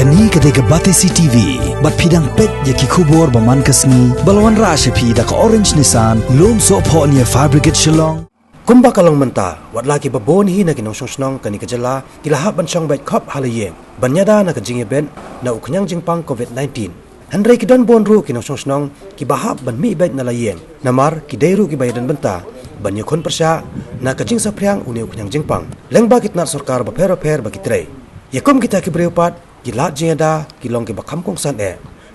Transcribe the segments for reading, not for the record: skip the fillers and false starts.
Kani kadega Batesi TV, bat pidang pet yaki kubor baman kasni, balwan rasha pi da ka orange nisan, lom so po niya fabricate shillong. Kumba kalong menta, wat laki babon hi na kinong song kani kajala, kilahap bansang bait kop halayeng, banyada na kajing event na ukanyang jingpang COVID-19. Handray kidan bon ru kinong song kibahap ban mi bait na layeng, namar kidayru kibayadan benta, banyakon persya na kajing sapriang uni ukanyang jingpang. Leng bakit na sorkar baper bakitray. Yakum kita kibreupat, gilat jingada, kilong kibakam kong san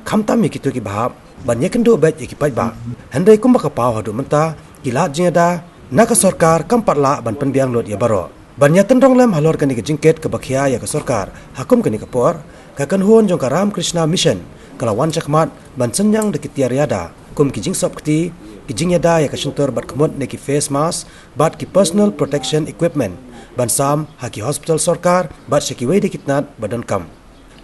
kam tam kitu kibahap, banyakan do bait yakipait ba. Handray kumba kapaw hadu menta, gilat jingada, naka sorkar kampat la ban penbiang lot ya baro. Banya tendrong lem halor kani ke jingket ke bakhia ya ke sorkar, hakum kani kapor, kakan huon jong Ram Krishna Mission, kalawan cakmat ban senyang de kitiar yada, kum ki jing sop kti, ki jing yada ya ke sentur bat kemut ne ki face mask, bat ki personal protection equipment, ban sam haki hospital sorkar, bat syaki wedi kitnat badan kam.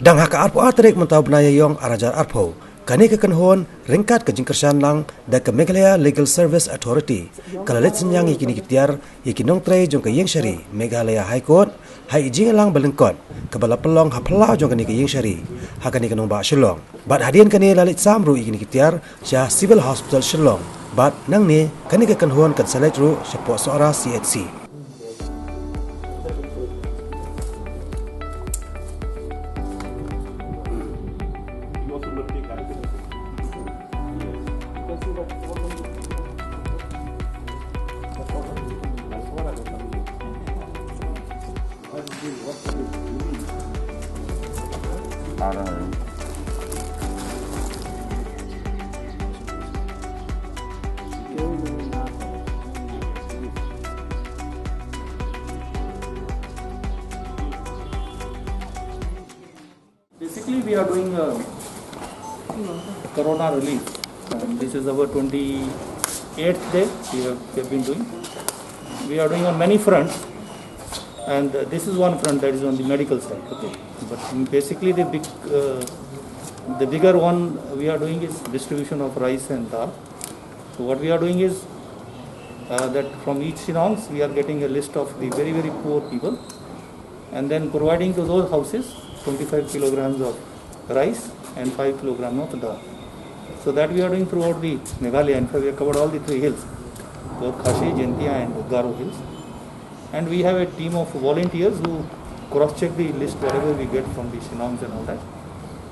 Dang haka arpo atrek mentau benaya yong arajar arpo, kani ke kenhon ringkat ke jingkersan lang da ke Meghalaya Legal Service Authority kalalit senyang ikini kitiar ikinong tre jong ke yeng syari Meghalaya High Court hai jing lang balengkot ke bala pelong hapla jong kani ke yeng syari hakani kenong ba Shillong bat hadian kani lalit samru ikini kitiar sya Civil Hospital Shillong bat nang ni kani ke kenhon kan select ru syapo seora CHC. Basically, we are doing Corona relief. This is our 28th day we have been doing. We are doing on many fronts, and this is one front that is on the medical side. Okay, but basically the bigger one we are doing is distribution of rice and dal. So what we are doing is that from each Shillongs we are getting a list of the very poor people, and then providing to those houses 25 kilograms of rice and 5 kilograms of dal. So that we are doing throughout the Meghalaya. In fact, we have covered all the 3 hills, both Khashi, Jaintia and Garo hills. And we have a team of volunteers who cross-check the list whatever we get from the Shillongs and all that.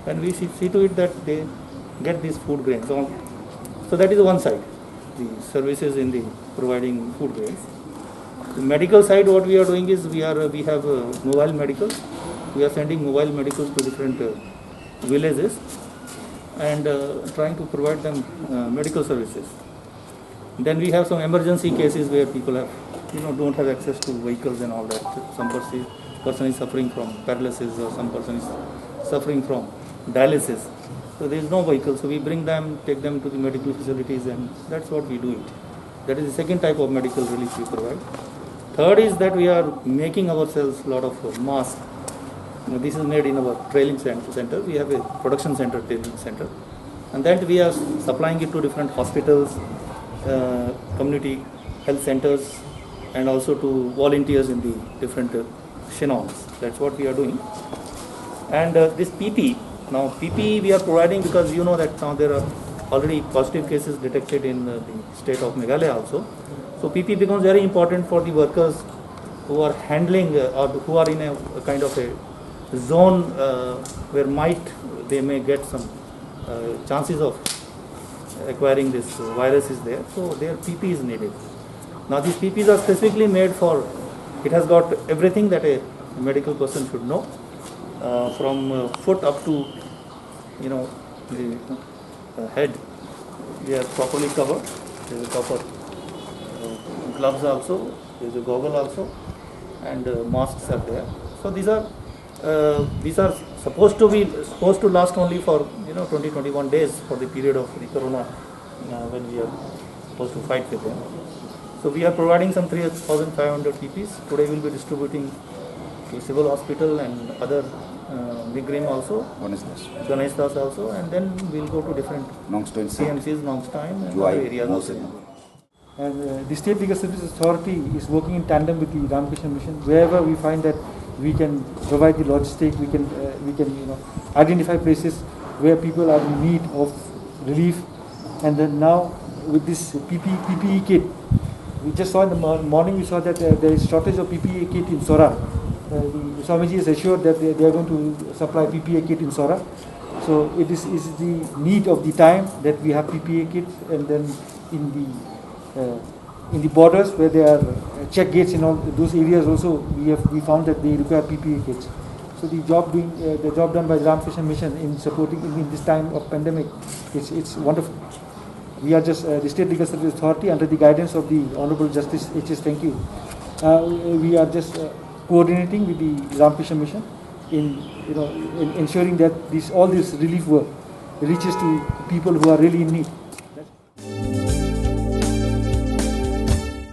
And we see to it that they get these food grains. So that is one side, the services in the providing food grains. The medical side, what we are doing is we have mobile medicals. We are sending mobile medicals to different villages and trying to provide them medical services. Then we have some emergency cases where people have, don't have access to vehicles and all that. Some person is suffering from paralysis or some person is suffering from dialysis. So there is no vehicle. So we bring them, take them to the medical facilities, and that's what we do it. That is the second type of medical relief we provide. Third is that we are making ourselves a lot of masks. This is made in our training center. We have a production center, training center, and then we are supplying it to different hospitals, community health centers, and also to volunteers in the different Shillongs. That's what we are doing. And this PP, now PP we are providing because you know that now there are already positive cases detected in the state of Meghalaya also. So PP becomes very important for the workers who are handling or who are in a kind of a zone where they may get some chances of acquiring this virus is there, so their PP is needed. Now these PPs are specifically made for, it has got everything that a medical person should know, from foot up to the head. They are properly covered. There is a proper gloves also, there is a goggle also, and masks are there. So these are supposed to last only for 20-21 days for the period of the corona when we are supposed to fight with them. So we are providing some 3,500 PPs. Today we will be distributing to Civil Hospital and other Nigrim also, Ganesh Das also, and then we will go to different CMCs, Nongstein and other areas also. And the State Legal Services Authority is working in tandem with the Ramakrishna Mission. Wherever we find that we can provide the logistic, we can identify places where people are in need of relief. And then now with this PPE kit, we just saw in the morning, we saw that there is shortage of PPE kit in Sora. The Swamiji is assured that they are going to supply PPE kit in Sora. So it is the need of the time that we have PPE kits, and then in the borders where there are check gates in all those areas also, we found that they require PPE kits. So the job done by the Ramkrishna Mission in supporting in this time of pandemic, it's wonderful. We are just the State Legal Service Authority under the guidance of the Honorable Justice H.S. Thank you. We are just coordinating with the Ramkrishna Mission in ensuring that all this relief work reaches to people who are really in need.